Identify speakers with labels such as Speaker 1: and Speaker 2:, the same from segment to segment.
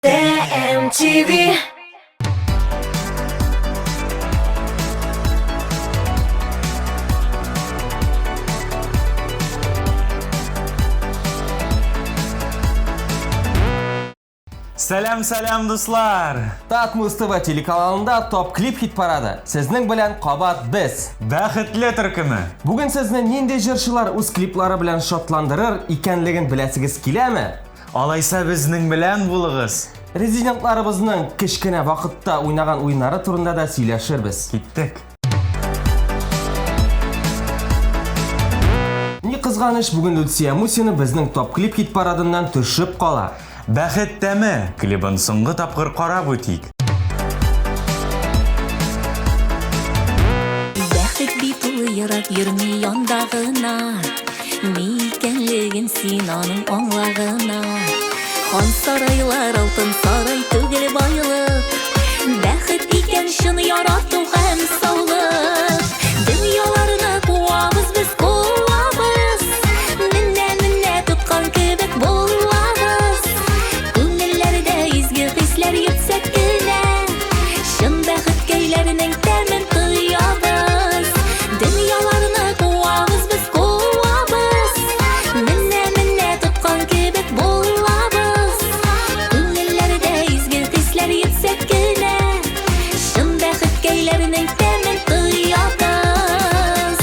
Speaker 1: TMTV.
Speaker 2: Selam dostlar.
Speaker 3: Tatmus TV telekanalında Top Clip hit parады. Sizning bilan Qobat biz.
Speaker 2: Бәхетле төркеме.
Speaker 3: Bugun sizni nendey jырчылар o'z kliplari bilan shodlantirir ekanligini bilasiz kelami?
Speaker 2: Алайса безнең белән булыгыз.
Speaker 3: Rezidentlarimizning kichkina vaqtda o'ynagan o'yinlari turida da сөйләшербез.
Speaker 2: Киттек.
Speaker 3: Ни кызганыч, bugun Lucia Musina bizning Top Clip hit paradından төшеп кала.
Speaker 2: Бәхеттәме? Клибын соңгы тапкыр карап үтик.
Speaker 4: Бәхет бит ул ерак йөрми яндагына, микәнлеген син аның аңлагына. Хан сарайлар алтын сарай түгел байлык, бәхет икән шын ярату һәм саулык. Дөньяларны куабыз без кулабыз, менә тоткан кебек булабыз. Күңелләрдә изге хисләр йөксәк кенә, шын бәхет көйләренең тәмен тоябыз. Дөньяларны куабыз без кулабыз, менә тоткан кебек булабыз. Күңелләрдә изге хисләр йөксәк кенә, шын бәхет көйләренең тәмен тоябыз.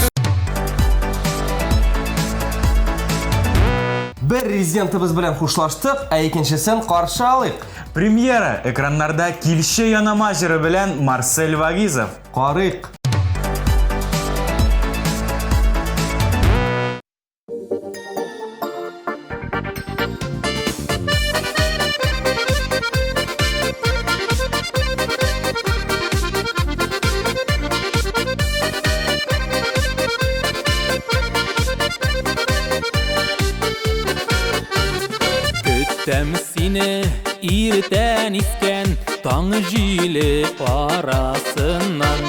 Speaker 3: Bir резидентыбыз белән хушлаштык, ә икенчесен каршы алыйк.
Speaker 2: Премьера экраннарда килше янама җыры белән Марсель Вагизов.
Speaker 3: Карыйк.
Speaker 5: Көттем сине иртән искән таң җиле арасыннан.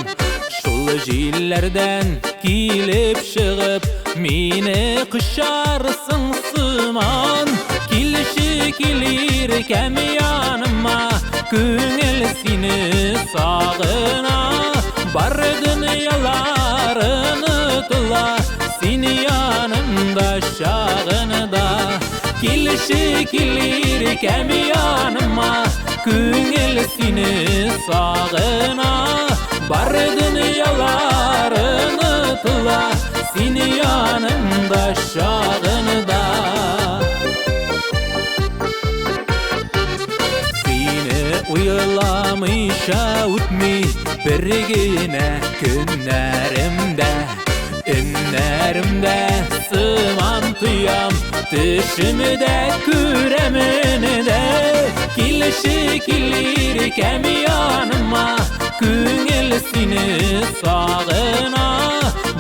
Speaker 5: Шул җилләрдән килеп чыгып, мине кышарсың сыман. Килеши килер кәм яныма, күңел сине сагына. Бар дөньяларны тула, син янымда чагында. Килеши килер кәм яныма, күңел сине сагына. Бар дөньяларны тула, син янымда чагында. Сине уйламыйча үтми бер генә көннәремдә. Өннәремдә сыман тоям, төшемдә күрәмендә. Килеши килер кәм яныма, күңел сине сагына.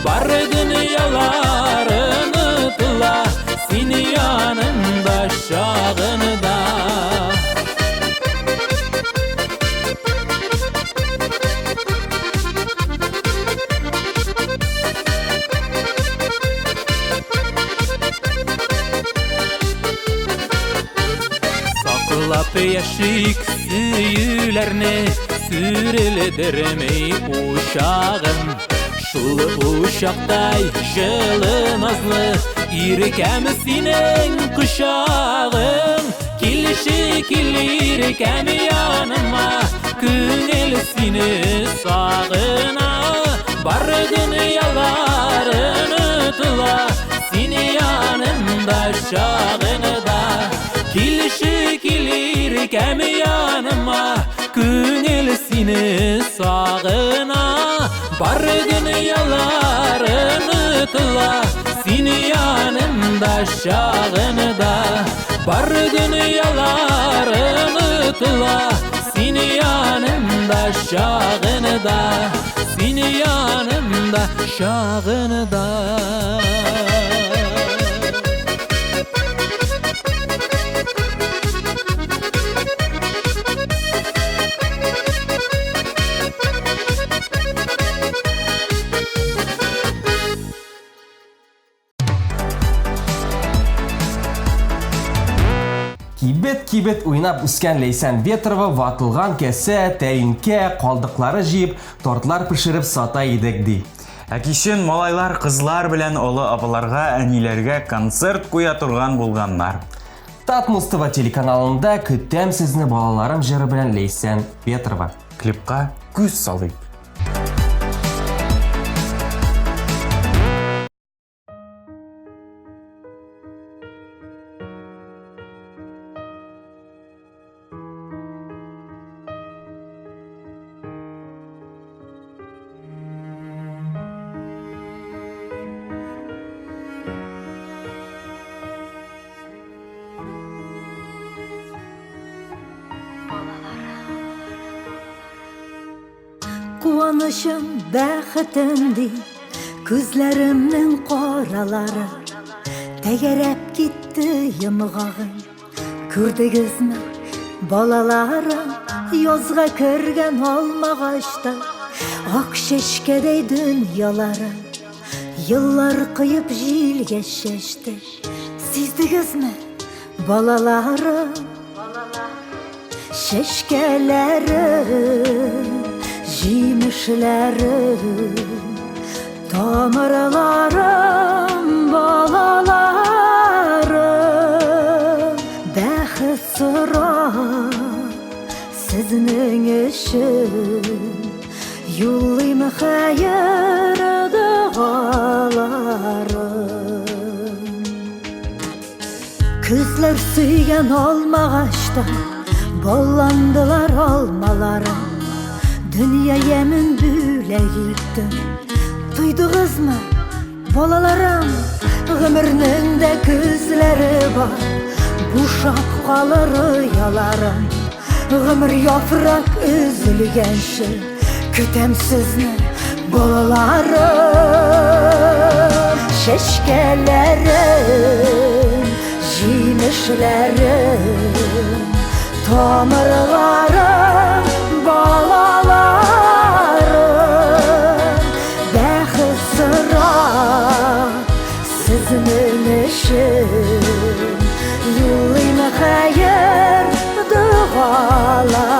Speaker 5: Бар дөньяларны тула, син янымда чагында. Саклап яшик сөюләрне, сүрелдермей ушагым. Шул ушактай җылы назлы, иркәм синең кочагың. Килеши килер кәм яныма, күңел сине сагына. Бар дөньяларны тула, син янымда чагында. Килеши килер кәм яныма, күңел сине сагына. Бар дөньяларны тула, син янымда чагында. Бар дөньяларны тула, син янымда чагында. Син янымда чагында.
Speaker 3: Кибет кибет уйнап үскән Лейсән Ветрова ватылган кәсә, тәйінке, калдыклары җыеп, тортлар пешереп сата идек ди.
Speaker 2: Кичен малайлар кызлар белән олы апаларга, әниләргә концерт куя турган булганнар.
Speaker 3: Татмустова телеканалында көтәм сезне балаларым җыры белән Лейсән Ветрова.
Speaker 2: Клипка күз салыйк.
Speaker 1: Куанышым, бәхетем ди, күзләремнең каралары. Тәгәрәп китте йомгагым, күрдегезме, балаларым, язга кергән алмагачта, ак чәчкәдәй дөньялары. Еллар кыеп җилгә чәчте, сиздегезме, балаларым, чәчкәләре. Җимешләрем, тамырларым, балаларым, бәхет сорап сезнең өчен, юллыйм хәер дугаларым. Күзләр сөйгән алмагачта, болландылар алмаларым. Dünya yemin bülek ettim. Duydunuzmu balalarım? Ömrünün de gözleri var, boşap kalır rüyalarım. Ömür yaprak üzülgenşi, kötem sizni balalarım. Şeşkelerim, jimişlerim, tamirlarım, balalarım, bәхет сорап сезнең өчен, юллыйм хәер дугаларым.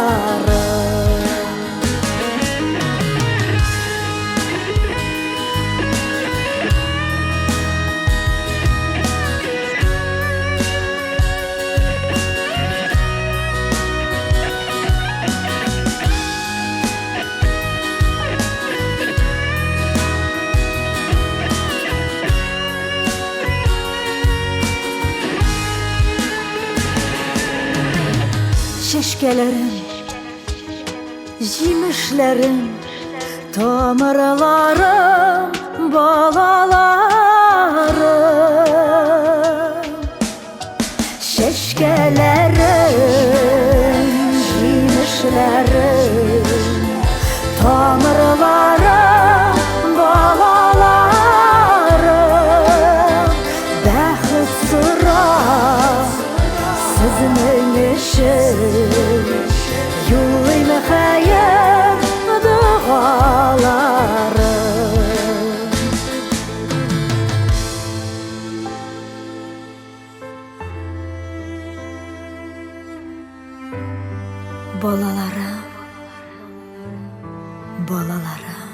Speaker 1: Şeşkelerim, jimişlerim, tamirlarım, balalarım. Şeşkelerim, jimişlerim, tamirlarım, balalarım. Bәхет сорап сезнең өчен, юллыйм хәер дугаларым. Балаларым, балаларым.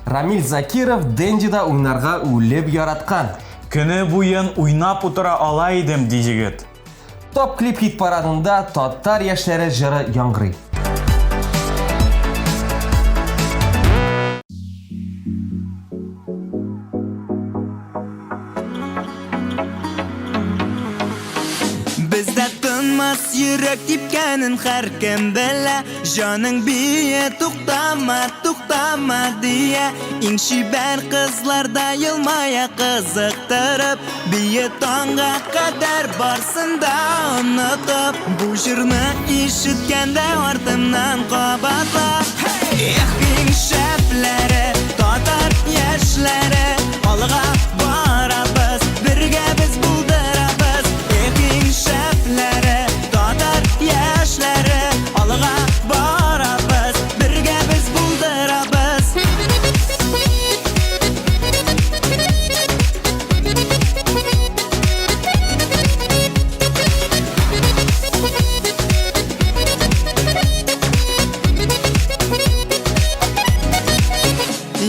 Speaker 3: Рамил Закиров Дендида уйнарга үлеп яраткан.
Speaker 2: Көне буен уйнап утыра ала идем ди җегет.
Speaker 3: Топ клип хит парадында Татар яшьләре җыры яңгырый.
Speaker 6: Бездә тынмас йөрәк типкәнен һәркем белә. Җаның бие туктама, туктама дия. Иң чибәр кызларда елмая кызыктырып, бие таңга кадәр барсын да онытып. Бу җырны ишеткәндә артымнан кабатла. Эх, иң шәпләре, татар яшьләре, алга барабыз, бергә без булдырабыз. Эх, иң шәпләре, татар яшьләре, алга барабыз, бергә без булдырабыз.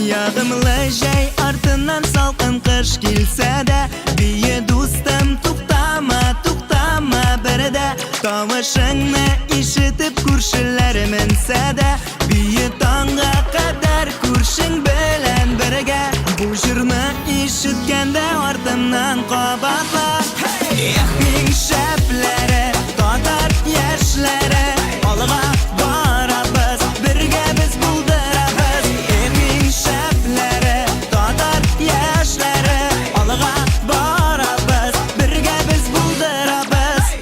Speaker 6: Yağımlı jay артынан salqın kış kilsə də Biye dostum tuqtama, tuqtama birdə Tavışыңны işitib күршілер мінsə də Biye tаңға qədər күршің белән бірgə Bu jırны işitkəndə артымнан qabatla Min şəpləri, tatar яшьләре Алға барабыз, бірgə biz buldurabız Min şəpləri, tatar яшьләре Алға барабыз, бірgə biz buldurabız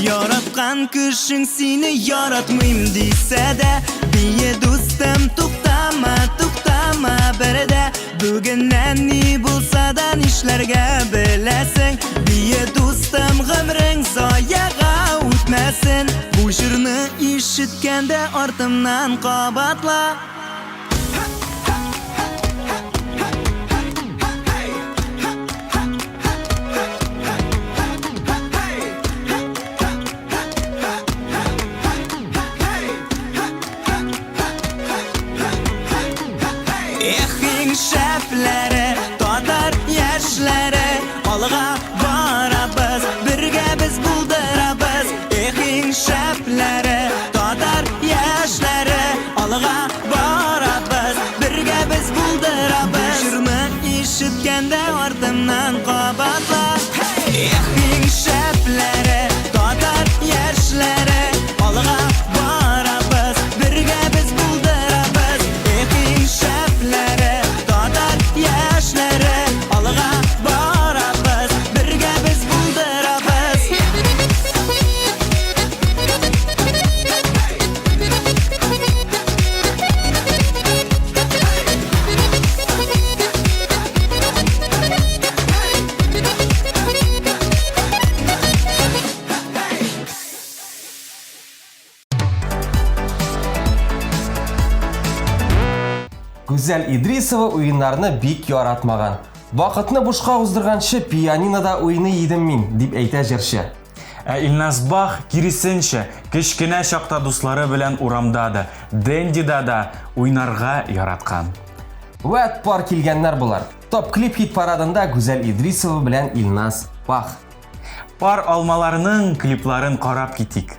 Speaker 6: Yaratqan күшің сені яратмыйм дейсә дә Бие достым туқтама, туқтама бірдә Бүгіннән ни булса да нишләргә беләсең Бие достым гомрең заяга үтмәсен Бу җырны ишеткәндә артымнан кабатла Min şəpləri, tatar яшьләре Алға барабыз, бірgə biz buldurabız Min şəpləri, tatar яшьләре Алға барабыз, бірgə biz buldurabız Bu jırны işitkəndə артымнан qabatla Min şəpləri, tatar яшьләре Алға барабız, бірgə biz buldurabız Min şəpləri яшьләре алга барабыз біргә biz buldurabız
Speaker 3: Гүзәл Идрисова уеннарны бик яратмаган. Вакытны бушка уздырганчы пианинода уйный идем мин, дип әйтә җырчы.
Speaker 2: Илназ Бах киресенчә, кечкенә чакта дуслары белән урамда да, Дендида да уйнарга яраткан.
Speaker 3: Вәт пар килгәннәр булар. Топ клип хит парадында Гүзәл Идрисова белән Илназ Бах.
Speaker 2: Пар алмаларының клипларын карап китик.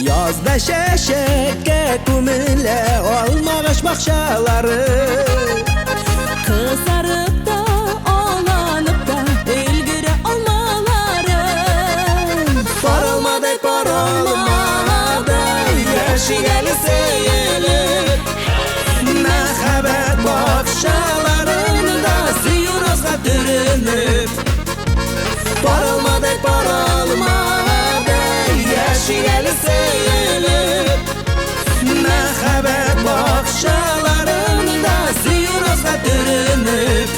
Speaker 6: Yazda şəşəkə kumile olmamış bakşaları
Speaker 4: Kızarıp da ağlanıp da ilgiri olmaları
Speaker 6: Parılmadı parılmadı yaşı geli seyilir Məhəbbət bakşalarında siyuruzga dürünüp Parılmadı parılmadı yaşı geli seyilir Məhəbbət bakşalarında siyuruzga dürünüp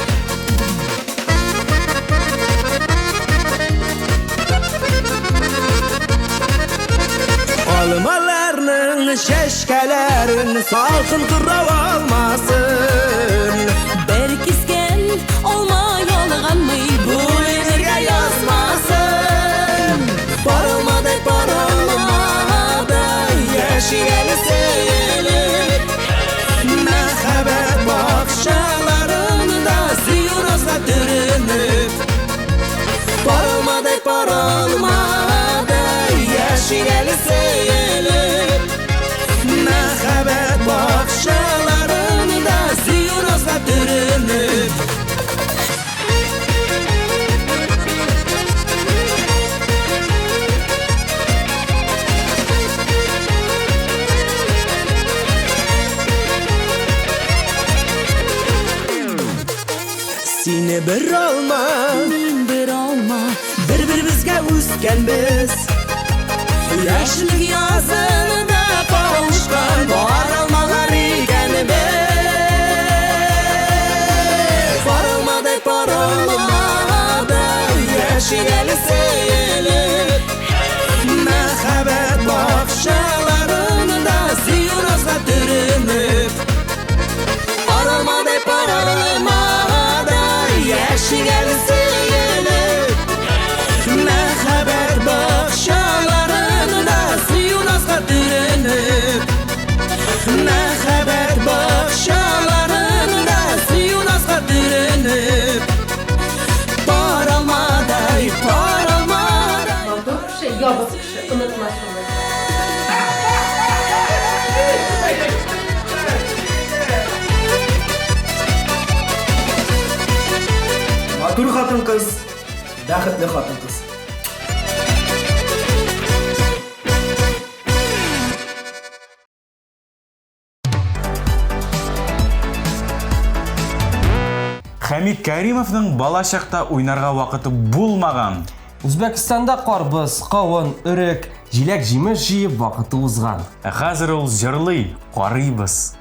Speaker 6: Almalarının şeşkələrin salqın qırrav almasın
Speaker 4: Berkisken olma yolğanmı bu yerə yazmasın
Speaker 6: Parılmadı parılmadı yaşı geli seyilir Məhəbbət bakşalarında siyuruzga dürünüp Parılmadı parılmadı yaşı geli seyilir Məhəbbət bakşalarında siyuruzga dürünüp Seni bir alma,
Speaker 4: Min bir
Speaker 6: ekanmiz. Yaşlık yazında kavuşkan baralmalar ekanmiz. Baralmaday baralmaday yaşayeli seyilip Mehabet bakşalarında ziyonazga dürünüp Baralmaday baralmaday yaşayeli seyilip Mehabet bakşalarında ziyonazga dürünüp Mehabet bakşalarında ziyonazga dürünüp Baralmaday baralmaday
Speaker 7: Şey yabası bir şey unutma şunu.
Speaker 8: Матур хатын-кыз, бақытлы хатын-кыз.
Speaker 2: Хамид Кәримовның бала шақта ойнарға вақыты булмаған.
Speaker 3: Үзбәкстанда карбыз, кавын, үрек, җиләк җимеш җыеп вакыты узган.
Speaker 2: Хәзер ул җырлый, карыйбыз.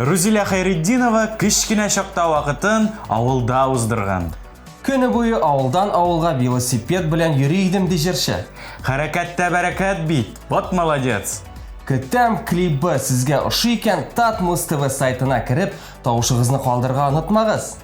Speaker 2: Рузиля Хайретдинова кішкене шақта вақытын ауылда уздырған.
Speaker 3: Көне бойы ауылдан ауылға велосипед белән йөри идем ди җырчы.
Speaker 2: Хәрәкәттә бәрәкәт бит. Вот молодец.
Speaker 3: Көтәм клипы сезгә ошый икән Татмус ТВ сайтына кереп, тавышыгызны калдырырга онытмагыз.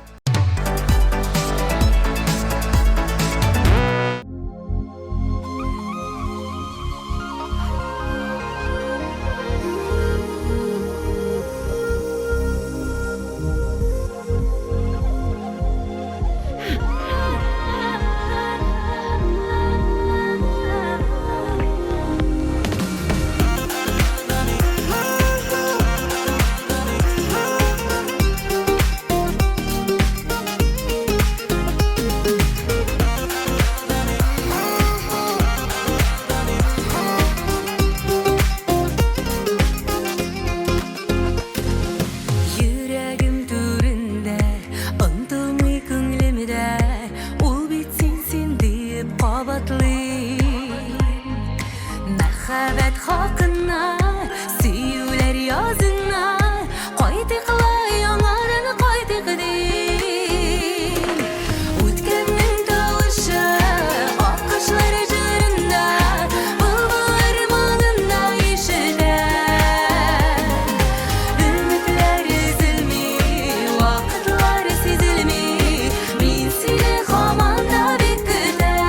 Speaker 4: Йөрәгем түрендә, онтылмый күңлемдә, ул бит син дип кабатлый. Мәхәббәт хакына, сөюләр язына, кайтыклай яңарын кайтык дим. Үткәннең тавышы, аккошлар җырында, булбулар маңында ишетә. Ümitler ezilmi, vakitler sezilmi, min seni hamanda bekledim.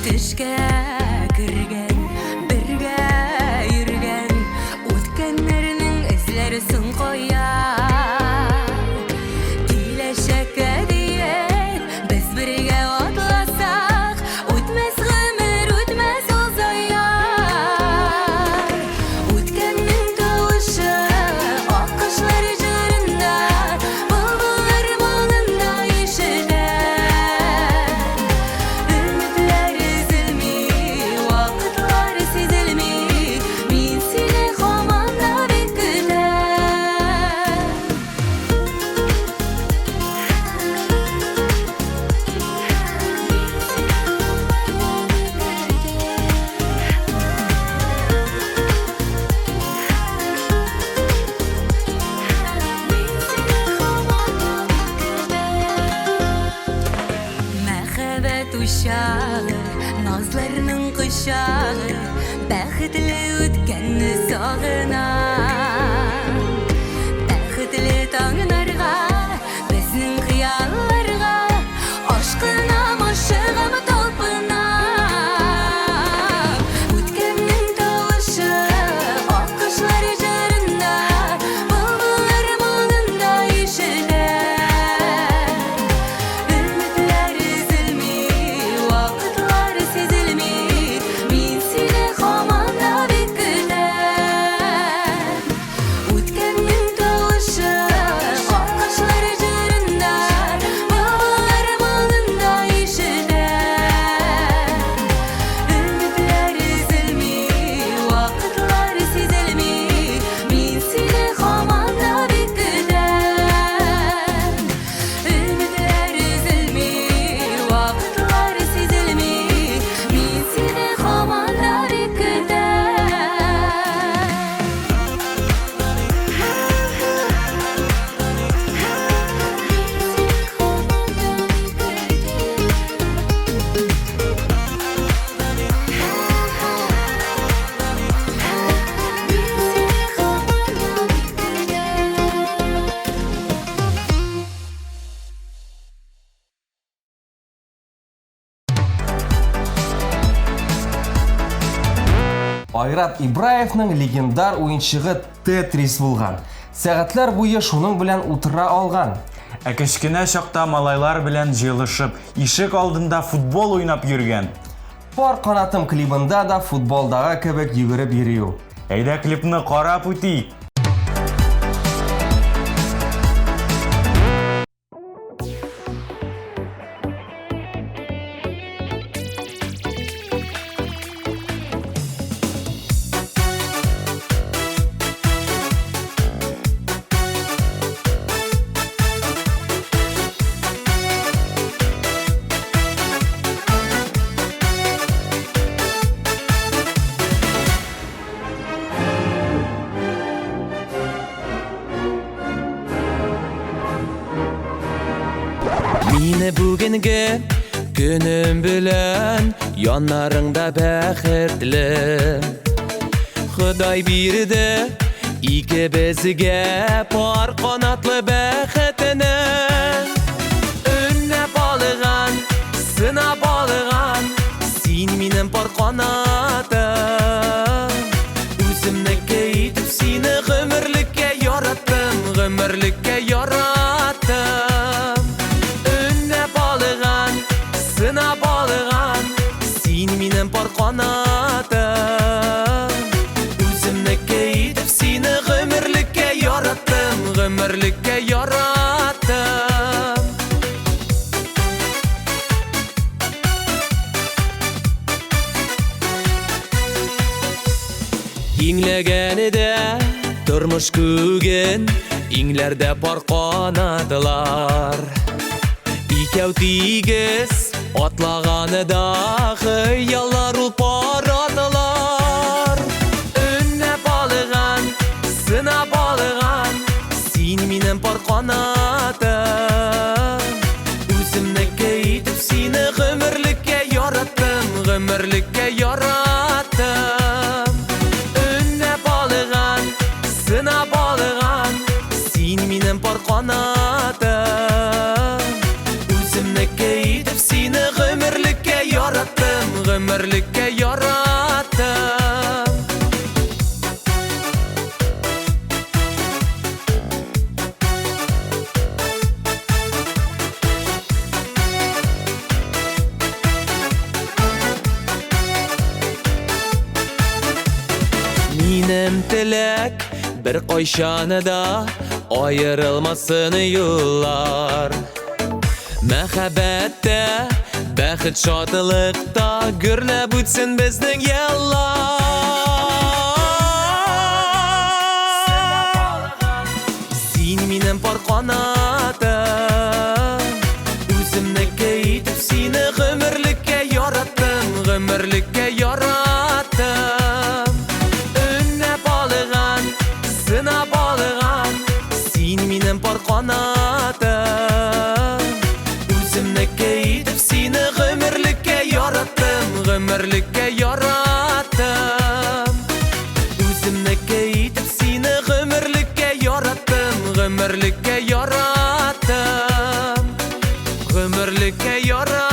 Speaker 4: Төшкә кергән, бергә йөргән, үткәннәрнең эзләре соң кая. Киләчәккә дигән, без бергә атласак, үтмәс гомер, үтмәс ул зая. Үткәннең тавышы, аккошлар җырында, булбулар маңында ишетә. Ümitler ezilmi, vakitler sezilmi, min seni hamanda bekledim. Мәхәббәт учагы, назларның кочагы, бәхетле үткәнне сагына. Бәхетле таңнарга, безнең хыялларга, ашкына машыгым талпына. Үткәннең тавышы, аккошлар җырында, булбулар маңында ишетә. Ümitler ezilmi, vakitler sezilmi, min seni hamanda bekledim. Үткәннең тавышы, аккошлар җырында, булбулар маңында ишетә. Ümitler ezilmi, vakitler sezilmi, min seni hamanda bekledim. Ümitler ezilmi, vakitler sezilmi, min seni hamanda bekledim.
Speaker 3: Айрат Ибраевның легендар уенчыгы Тетрис булган. Сәгатьләр буе шуның белән утыра алган.
Speaker 2: Ә кішкене шақта малайлар белән җыелышып, ишек алдында футбол уйнап йөргән.
Speaker 3: Пар канатым клибында да футболдагы кебек йөгереп йөри ул.
Speaker 2: Әйдә клипны карап үтик.
Speaker 5: бүгінгі күнім білән янарыңда бәхетлі Құдай берді ике бізге пар қанатлы бәхетіні Үнне балыған, сына балыған Син минем пар қанатым Үзімнікі етіп сені ғымырлікке яраттым Ғымырлікке яраттым Үнне балыған, сына балыған Син минем пар қанатым Үзімнікі етіп сені ғымырлікке яраттым Ғымырлікке яраттым Иңләгәне дә тормыш күген Иңләрдә пар канатылар Икәү тигез атлаганы да хыяллар ул паратылар Үнне балыган, сына балыган Син минем пар канатым Үземнеке итеп сине гомерлеккә яраттым Гомерлеккә яраттым Үнне балыган, сына балыган Син минем пар канатым Үземнеке итеп сине гомерлеккә яраттым Гомерлеккә яраттым Минем теләк бер кайчаны да аерылмасын юллар Мәхәббәттә, бәхет шатлыкта гөрләп үтсен безнең еллар Син минем пар канатым Үземнеке итеп сине гомерлеккә яраттым Гомерлеккә яраттым Үнне балыган, сына балыган Син минем пар канатым Үземнеке итеп сине гомерлеккә яраттым Гомерлеккә яраттым Үземнеке итеп сине гомерлеккә яраттым Гомерлеккә яраттым Гомерлеккә яраттым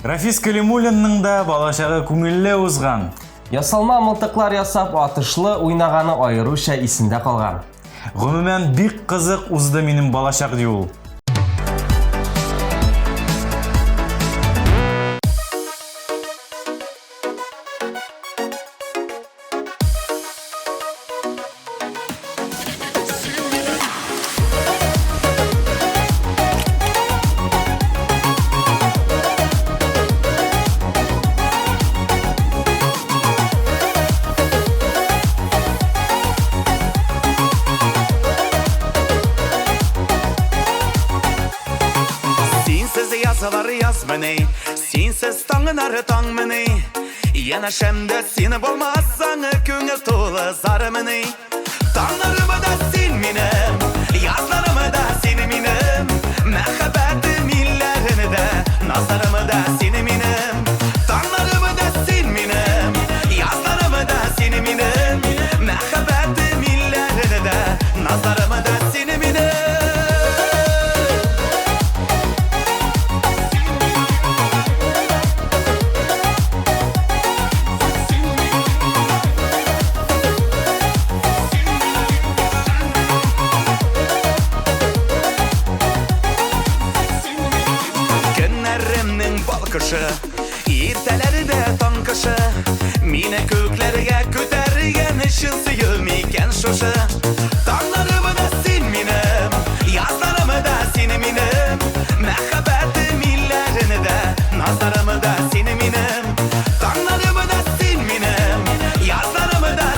Speaker 2: Рафис Калимуллинның да балачағы күңелле узган.
Speaker 3: Ясалма мылтыклар ясап атышлы уйнаганы айрыша исендә калган.
Speaker 2: Гомумән бик кызык узды минем балачак ди ул.
Speaker 6: Синсіз таңын әрі таң міне Янашемді сені болмасаң көңіл толы зары міне Таңларымы да сен менім Язларымы да сені менім Мәхәббәті милләріні де Назарымы да сені менім Таңларымы да сен менім Язларымы да сені менім Мәхәббәті милләріні де Назарымы да сені менім Иртәләре дә таң кышы Мине күкләргә күтәргән өчен сөюм икән шушы Таңларымы да син минем Язларымы да сине минем Мәхәббәте милләріні дә Назарымы да сине минем Таңларымы да син минем Язларымы да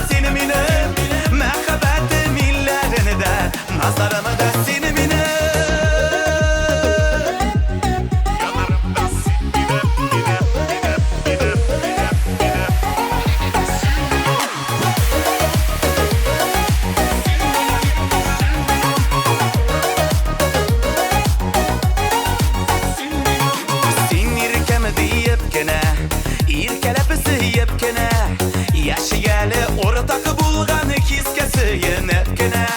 Speaker 6: Aşkından ikizkesi yenepkene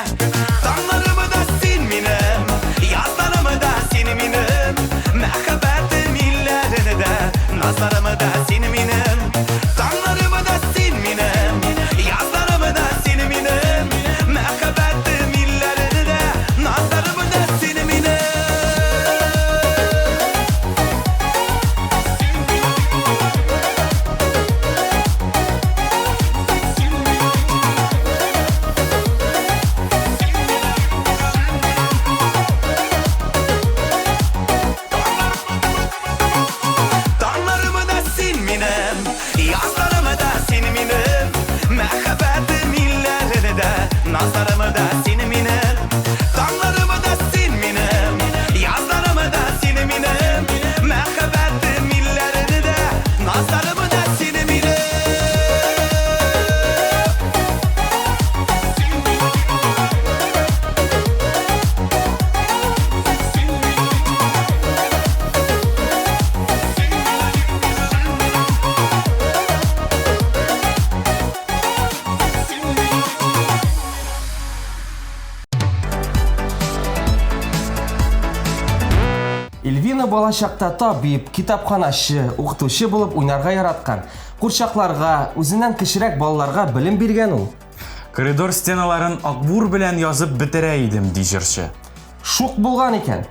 Speaker 6: Dağlarımı da sen minim Yazlarımı da sen minim Məhəbbətim illərini də Nazlarımı da sen minim Dağlarımı da sen minim Yazlarımı da sen minim Məhəbbətim illərini də Nazlarımı da sen minim Dağlarımı da sen minim Yazlarımı da sen minim Məhəbbətim illərini də Nazlarımı da sen minim Dağlarımı da sen minim Yazlarımı da sen minim Məhəbbətim illərini də Nazlarımı da sen minim
Speaker 3: Эльвина балачакта табип, китапханашы, укытучы булып уйнарга яраткан. Курчакларга, үзеннән кечерәк балаларга белем биргән ул.
Speaker 2: Коридор стеналарын акбур белән язып бетерә идем, ди җырчы.
Speaker 3: Шук булган икән.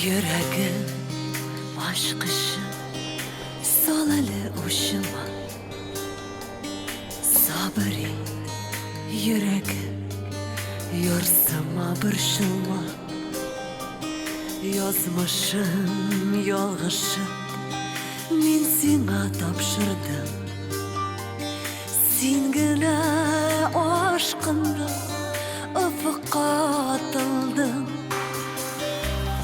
Speaker 4: Yüreğim aşkışı Salalı uşuma Sabır et yüreğim Yorsama bırşılma Yazmışım yalğışıp Min sana tapşırdım Sen gene aşkınla Ufka atıldım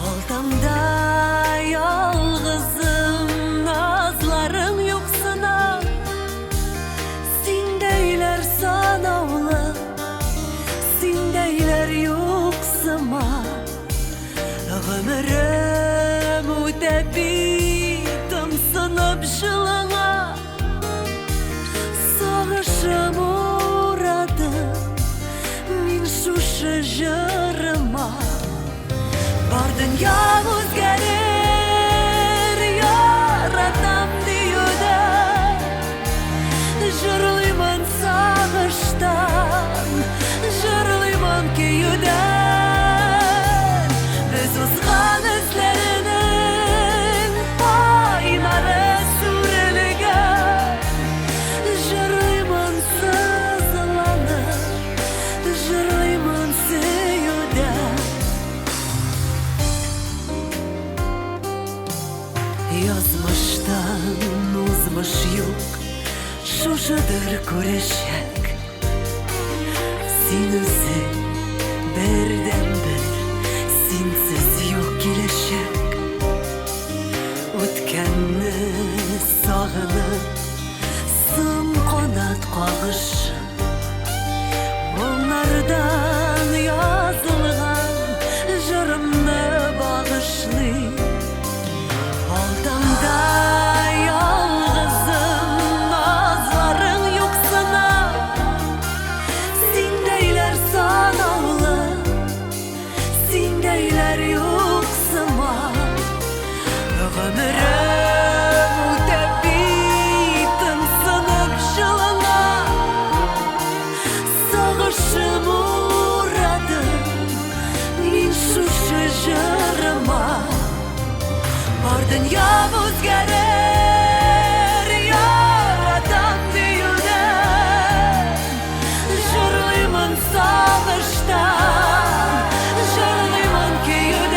Speaker 4: Aldamda yalğızım Nazların yoksuna Sen deyler sanavlı Sen deyler yoksuma Ömrüm ötebitim sınıp şılına Sağışım uğradım Min şu şıjırıma Var dünya özgerir Yaratam diyorda Jırlıyman sağıştan Jırlıyman köyüden Biz uzgan izlerinin Aynarı sürülgen Jırlıyman sızlanır Jırlıyman seyüden Yazmıştan uzmuş yok Şuşadır kureşek Sen özün birden bir Sensiz yok gelişek Ötkenni sağınıp Sım kanat kağışı Onlardan yazılgan Jırımны bağışlayın Aldamda yalğızım Nazların yoksuna Sen deyler sanavlı Sen deyler yoksuma Ömrüm ötebitim sınıp şılına Sağışım uğradım Min şu şıjırıma Var dünya özgerir Yaratam diyordan Jırlıyman sağıştan Jırlıyman köyüden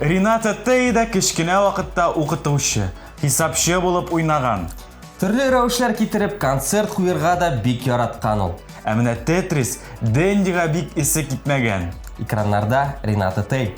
Speaker 2: Рената Тей да кішкене вақытта оқытушы, хисапшы болып ойнаған.
Speaker 3: Түрлі рәвешләр китереп концерт куярга да бик яраткан ул.
Speaker 2: Ә менә Тетрис Дендиға бик есе китмәгән.
Speaker 3: Экраннарда Рената Тей.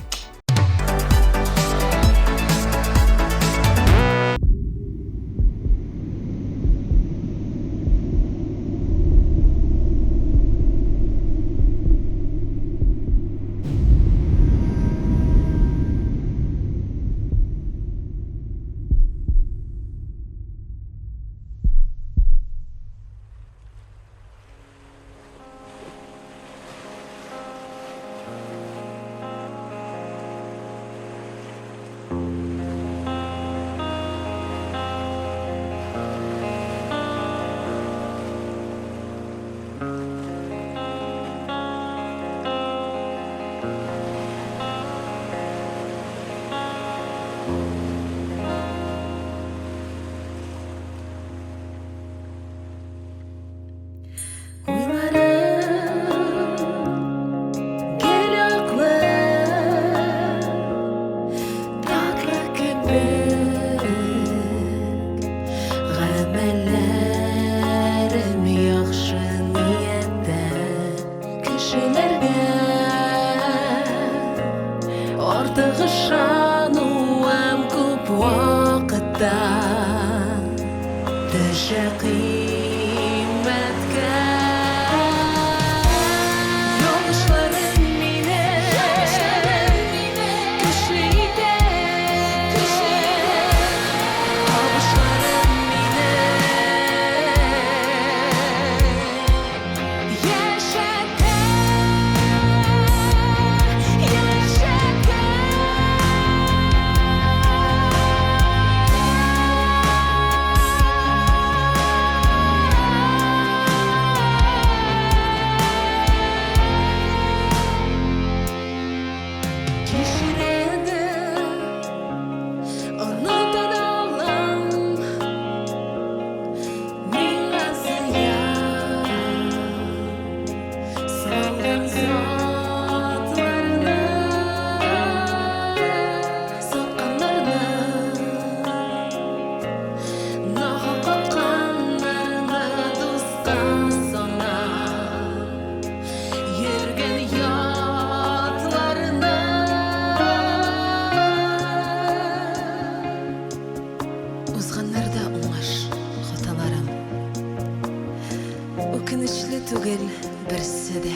Speaker 9: түгел берсе де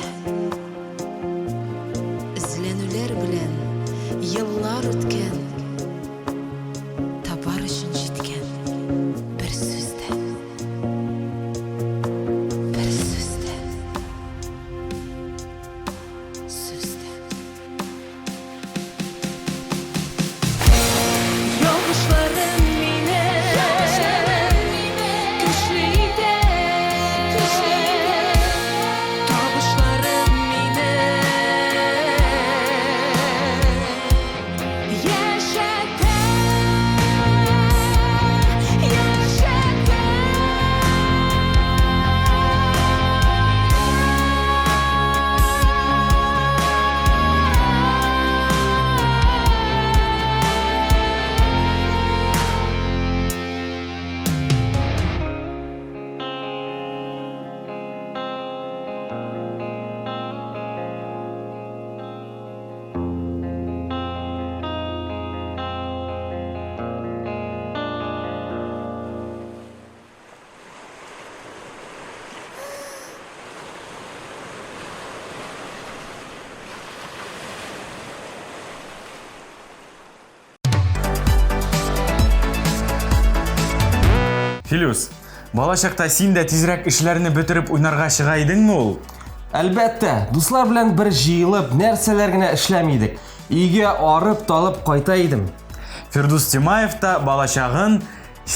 Speaker 9: izlenüler bilen yıllar ötken tabar üçün жеткен bir sözde sözde yoldaşlarım mine köşeyde tabuşlarım mine yaşata
Speaker 2: Филюс, балачакта син дә тизрәк эшләрне бетереп уйнарга чыга идеңме ул?
Speaker 3: Әлбәттә, дуслар белән бер җыелып, нәрсәләр генә эшләмидек. Өйгә арып талып кайта идем.
Speaker 2: Фирдус Тимаев та балачагын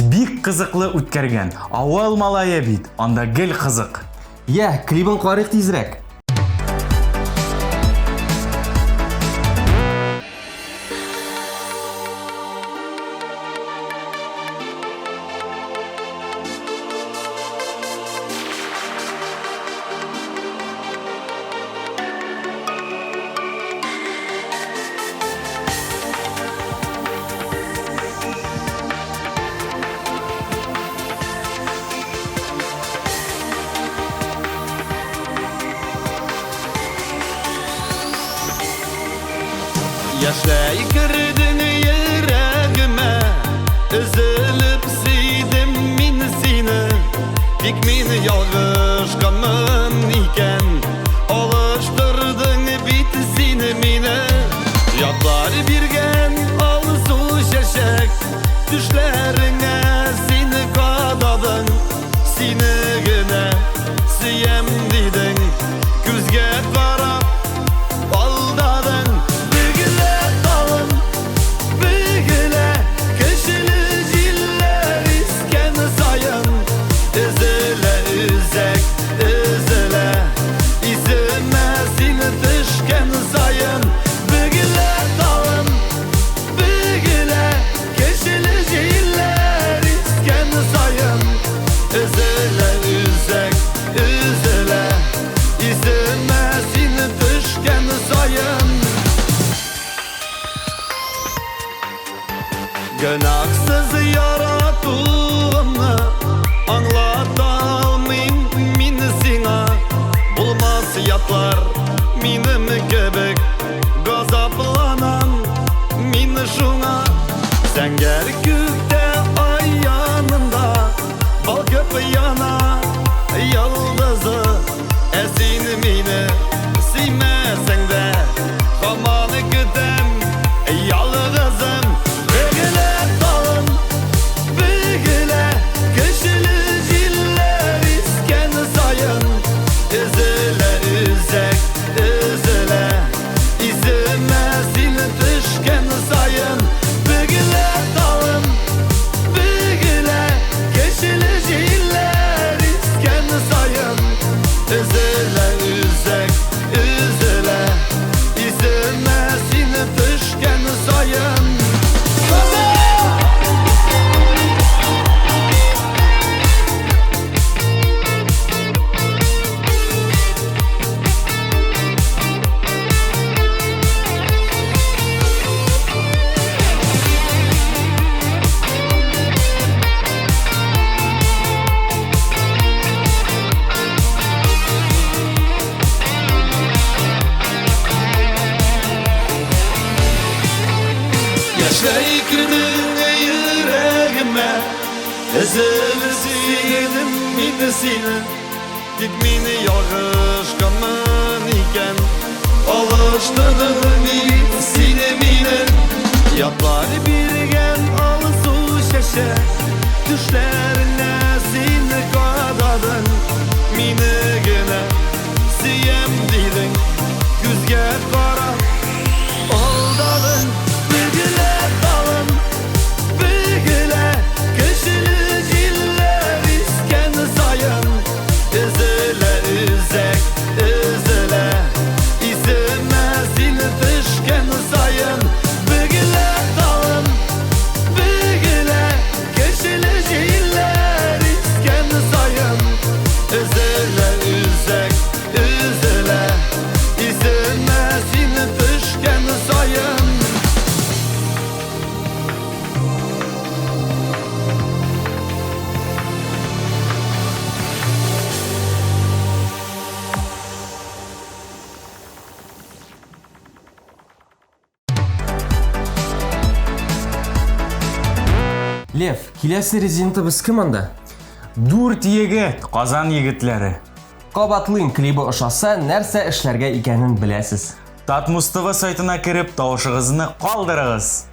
Speaker 2: бик кызыклы үткәргән. Авыл малае бит, анда гел кызык.
Speaker 3: Я, клибын карыйк тизрәк.
Speaker 6: Yaşlay girdin yüreğime, üzülüp siydim min seni. Dik min yalgış kanman iken, alıştırdın bit seni mine. Yatlar birgen alsu şeşek, düşlerine seni kadadın. Seni gene siyem didin, gözge karap aldadın. Bügüle dalın, bügüle, köşülü ziller isken sayın. Üzüle üzek, üzüle, izime seni düşken sayın. Bügüle dalın, bügüle, köşülü ziller isken sayın. Üzüle üzek, üzüle, izime seni düşken sayın. Günahsız yarattığımı anlata almayım min sana. Bulmaz yatlar minim göbek, gazaplanan min şuna. Sen gel gökte ay yanında, bal köpü yana yıldızı. Esin mini siymesen de, kamanı güdem yalgızım. Bügüle dalın, bügüle, köşülü ziller isken sayın. Üzüle üzek, üzüle, izime seni düşken sayın. Bügüle dalın, bügüle, köşülü ziller isken sayın. Üzüle üzek, üzüle, izime seni düşken sayın. Yaşlay girdin yüreğime, üzülü siydim min seni. Dik mini yalgış kanman iken, alıştırdın bit seni mine. Yatlar birgen alsu şeşek, düşlerine seni kadadın. Mini gene siyem didin, gözge karap aldadın. Bügüle dalın, bügüle, köşülü ziller isken sayın. Üzüle üzek, üzüle, izime seni düşken sayın. Bügüle dalın, bügüle, köşülü ziller isken sayın. Üzüle üzek, üzüle, izime seni düşken sayın.
Speaker 3: Лев, келесі резидентіміз кім анда?
Speaker 2: Дүрт егет, Қазан егетлері.
Speaker 3: Қабатлыйм клибі ұшаса, нәрсе ішлерге екенін білесіз.
Speaker 2: Татмус ТВ сайтына кіріп, тауышығызны қалдырығыз.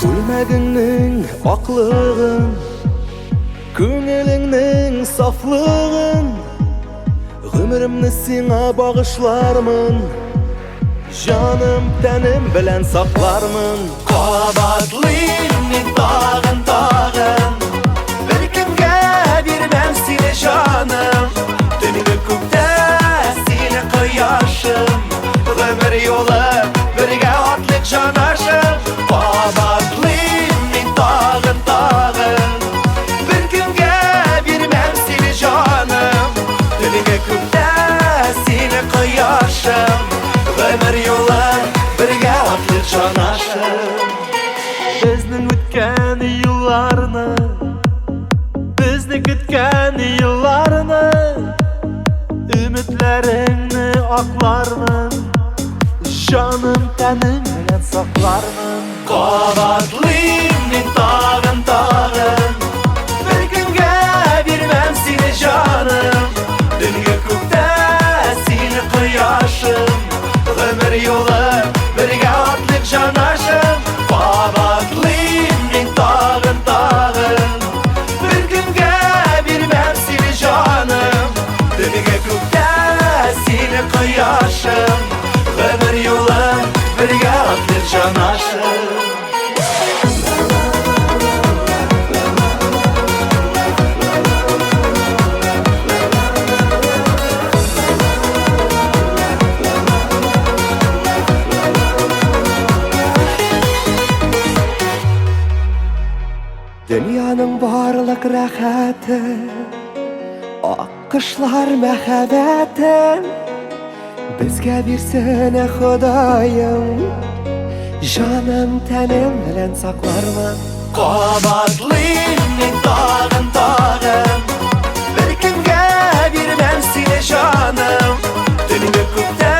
Speaker 6: Külmeginin aklığın, köngülünün saflığın, ömrümni sana bağışlarmın, canım tenim bilen saklarmın. Qabatlıyım dağın dağın, bir günge birmem seni canım, dünümü kökte seni kıyaşım, ömür yolu birge atlık canaşım. Qabatlıyım dağın dağın, bir günge birmem seni canım, dünümü kökte
Speaker 10: gitken yıllarını, ümitlerini aklarmın, canım tenim bilen saklarmın. Kavatlıyım tağın tağın, bir günge bilmem seni canım. Dünya kökte seni kıyaşım, ömür yolu birge atlık canaşım. Kavatlıyım tağın tağın, bir günge bilmem seni canım. Dünya kökte seni kıyaşım, ömür yolu birge atlık canaşım.
Speaker 5: Dünyanın barlık rahatı, akışlar mehabetin, bizge bir sene Xudayım, canım tenim bilen saklarman.
Speaker 10: Kavatlıyım tağın tağın, bir günge bilmem seni canım. Dünya kökte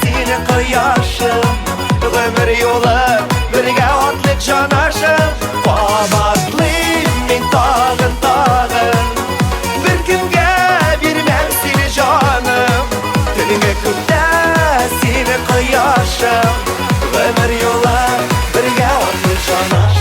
Speaker 10: seni kıyaşım, ömür yolu birge atlık canaşım. Kavatlıyım tağın tağın, bir günge bilmem seni canım. Dünya kökte seni kıyaşım, ömür yolu birge atlık canaşım.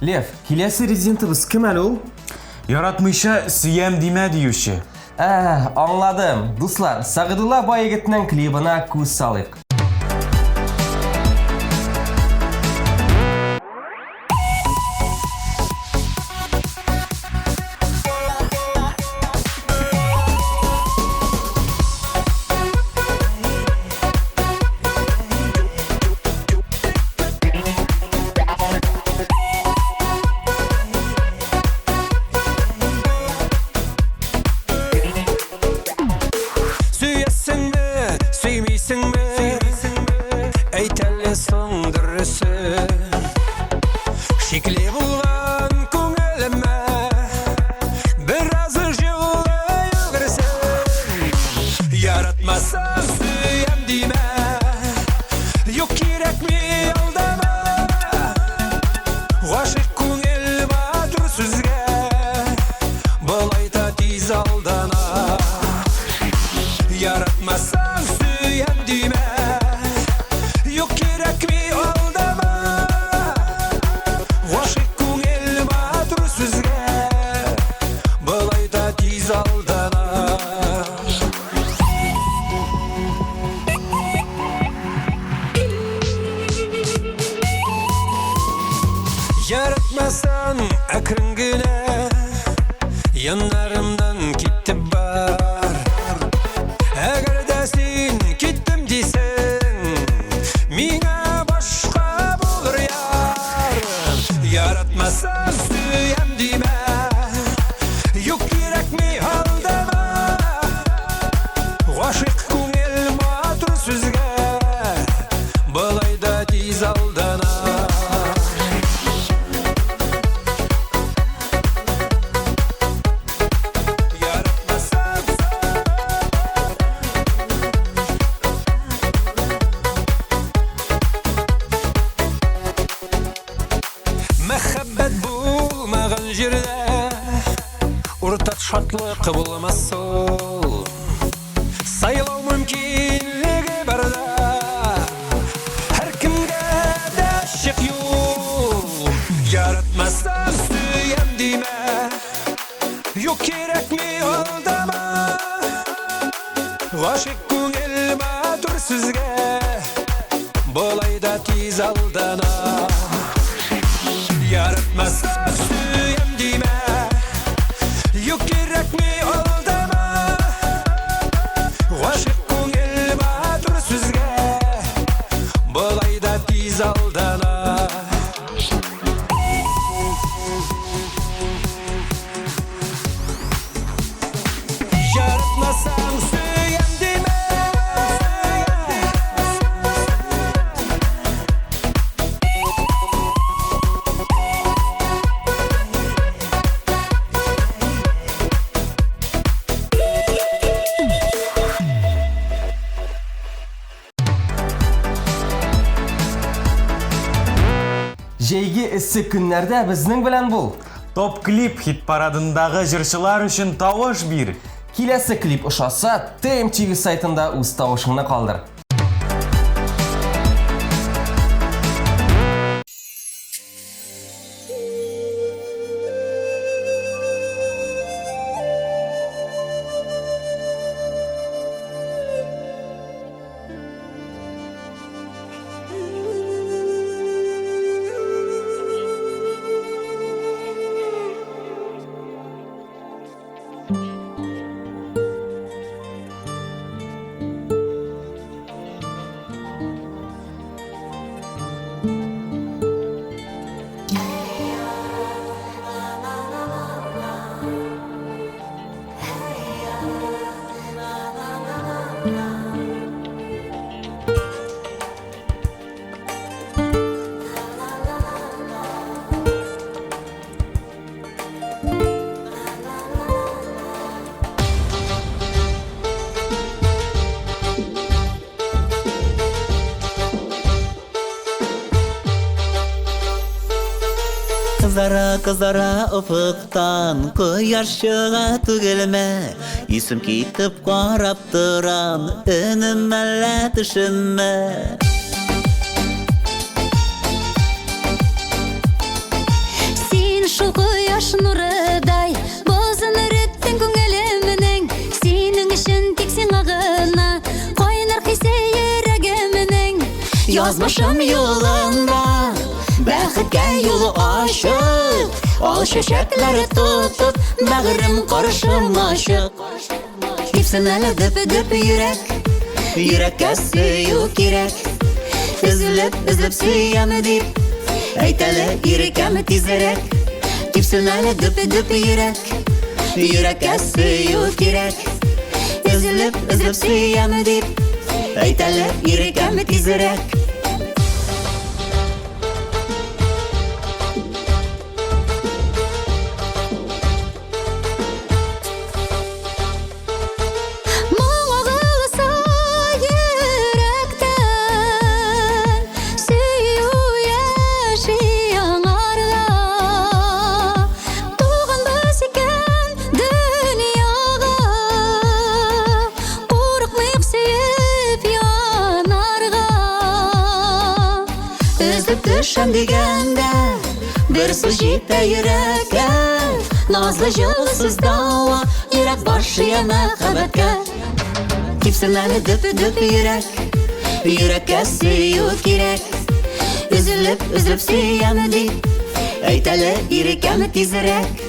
Speaker 3: Lev, kelesi rezidentimiz kim el ol?
Speaker 2: Yaratmışa siyem dime deyüşü.
Speaker 3: Anladım. Dostlar, Sagıdullah Bayigit'nin klibine göz salık.
Speaker 5: Süyesin mi, süymeysin mi? Eyteli sındırısı, şekli bulan көңіліме biraz жылы yaratmasa süyem dime, yok керек mi aldama, ғашық көңіл батыр сөзге, былай да тез алдана. Yaratmasan süyem dime, yok gerek mi aldama, ғашық көңіл батыр сөзге, былай да тез алдана. Yaratmasan әкірінгіне, янарымдан кетіп бар. Әгер дә сен кеттім дейсің, миңа башқа болыр яр. Яратмаса сүйем дейме, yok керек ми алдама, ғашық көңіл матыр сөзге, былай да тез алдана. Мәхәббәт булмаган җирдә уртак шатлык булмас ул. Сайлау мөмкинлеге барда һәркемгә дә чык юл. Яратмаса сөйем димә, юк кирәкми алдама, ғашык күңел матур сүзгә, былай да тиз алдана. Yaratmasa süyem dime, yok gerek mi aldama, ғашық көңіл батыр сөзге, былай да тез алдана.
Speaker 3: Жейге ісі күннәрдә безнең белән бул.
Speaker 2: Топ клип хит парадындагы җырчылар өчен тавыш бир.
Speaker 3: Киләсе клип ошаса, TMTV сайтында үз тавышыңны калдыр.
Speaker 5: Kızara ufuktan Koyaş çığa tügelme Yüzüm kitip qarap duran Önüm elle düşünme
Speaker 9: Sen şu koyaş nurıday Bozun ürettin köngelimin Senin için teksin ağına Koynar kıysa yüreğimin
Speaker 5: Yazmışım yolunda Bәхеткә yolu aşık Al çiçekleri tutup Bağrım karşım aşık Gipsin әлі дөп yürek Yürekке süyü kirek Üzülüp süyemi deyip Әйтәлі yürəkəm tizerek Gipsin әлі дөп yürek Yürekке süyü kirek Üzülüp süyemi deyip Әйтәлі yürəkəm tizerek Düşem degende Bir söz jete yürekке Nazlı jılsız dava Yürek başıya mehabetke Gipsin әлі дөп yürek Yürekке süyü kirek Üzülüp süyemi deyip Әйтәлі yürekəm tizerek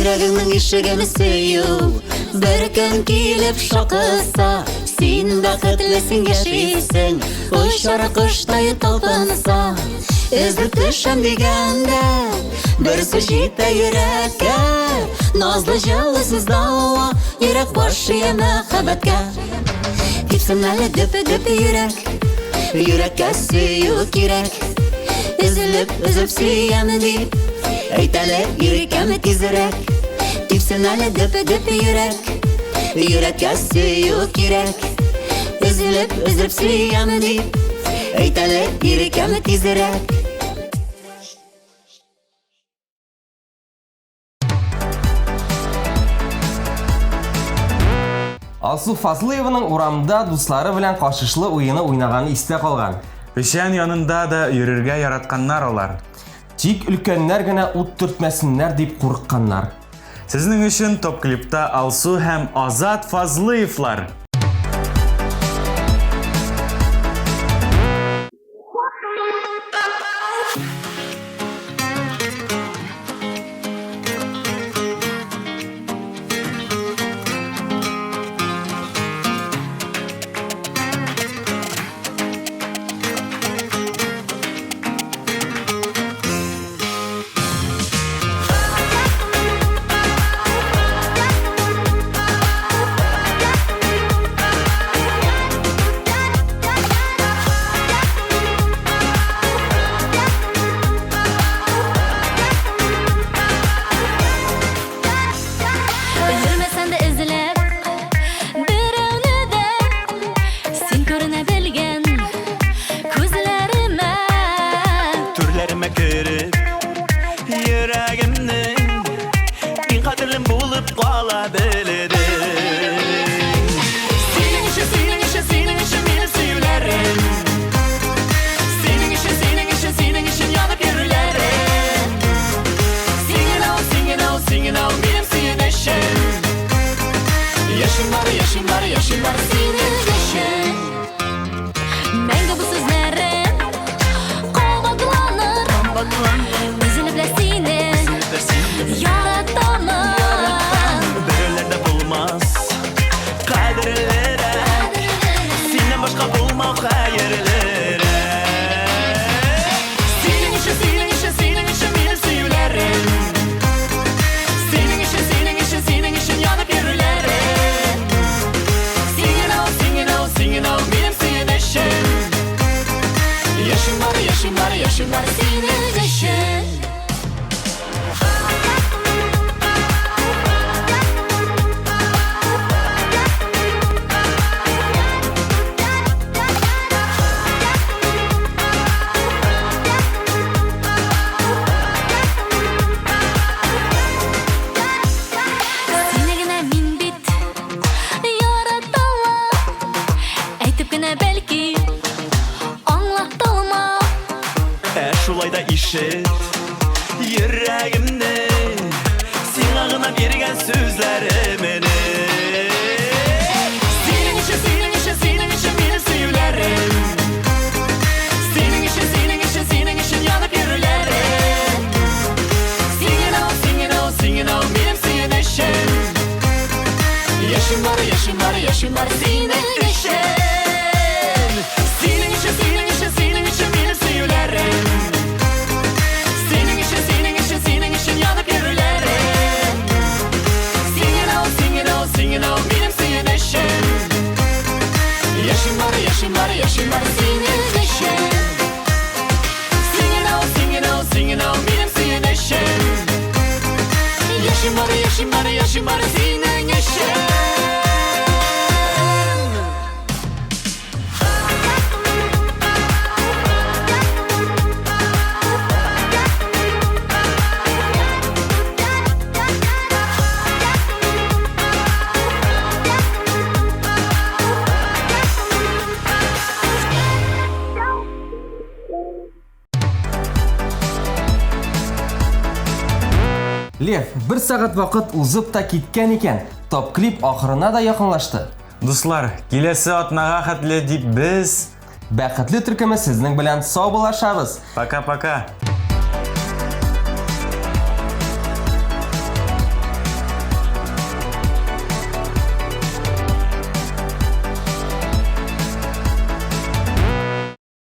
Speaker 5: Yüreğimin ишігін süyü Bir gün келіп шақыса Сен бақытлысың яшайсың Ұшар құштай талпынса Үзіліп düşем дегенде Bir сөз жете yürekке Nazlı жылысыз дауа Yürek başıya mehabetke Gipsin әлі дөп yürek Yürekке süyü kirek Üzülüp süyemi deyip Әйтәлі yürekəm tizerek Gipsin әлі дөп yürek Yürekке süyü kirek Üzülüp süyemi deyip Әйтәлі yürekəm tizerek
Speaker 3: Алсу Фазлыеваның урамда дуслары белән кашышлы уены уйнаганы истә калган.
Speaker 2: Пешән янында да йөрергә яратканнар алар.
Speaker 3: Тик өлкәннәр генә ут төртмәсеннәр дип курыкканнар.
Speaker 2: Сезнең өчен топ клипта Алсу һәм Азат Фазлыевлар.
Speaker 6: bilirim Senin için, senin için, senin için benim sevgilerim Senin için, senin için, senin için yanıp yürülerim Singing out, singing out, singing out benim senin eşim Yaşım var, yaşım var, yaşım var senin eşim
Speaker 9: Мәңгі бұл сөздерім қобаланыр Өзіні біле сені яратамын
Speaker 6: Birlerde bulmaz kaderlere Senden başka bulmam hayırlere Senin için, senin için, senin için benim sevgilerim Senin için, senin için, senin için yanıp yürülerim Singing out, singing out, singing out benim senin eşim Yaşım var, yaşım var, yaşım var senin eşim
Speaker 9: Seni gene min bit yaratala Әйтіп кенә бәлки аңлатылма
Speaker 6: Şulay da işit yüreğimde Sen ağına bergen sözlerimini Senin için, senin için, senin için benim sevgilerim Senin için, senin için, senin için yanıp yürülerim Singing out, singing out, singing out benim senin eşim Yaşım var, yaşım var, yaşım var senin eşim Senin için, senin için, senin için benim sevgilerim Senin için, senin için, senin için yanıp yürülerim Singing out, singing out, singing out benim senin eşim Yaşım var, yaşım var, yaşım var senin eşim Singing out, singing out, singing out benim senin eşim Yaşım var, yaşım var, yaşım var senin eşim
Speaker 3: Лев, bir saat vaqt uzib ta ketgan ekan. Top klip oxirina da yaqinlashdi.
Speaker 2: Дуслар, келесі атнаға хәтле дип біз
Speaker 3: Бақытлы түркіміз sizning bilan sog' bo'lashamiz.
Speaker 2: Пока-пока.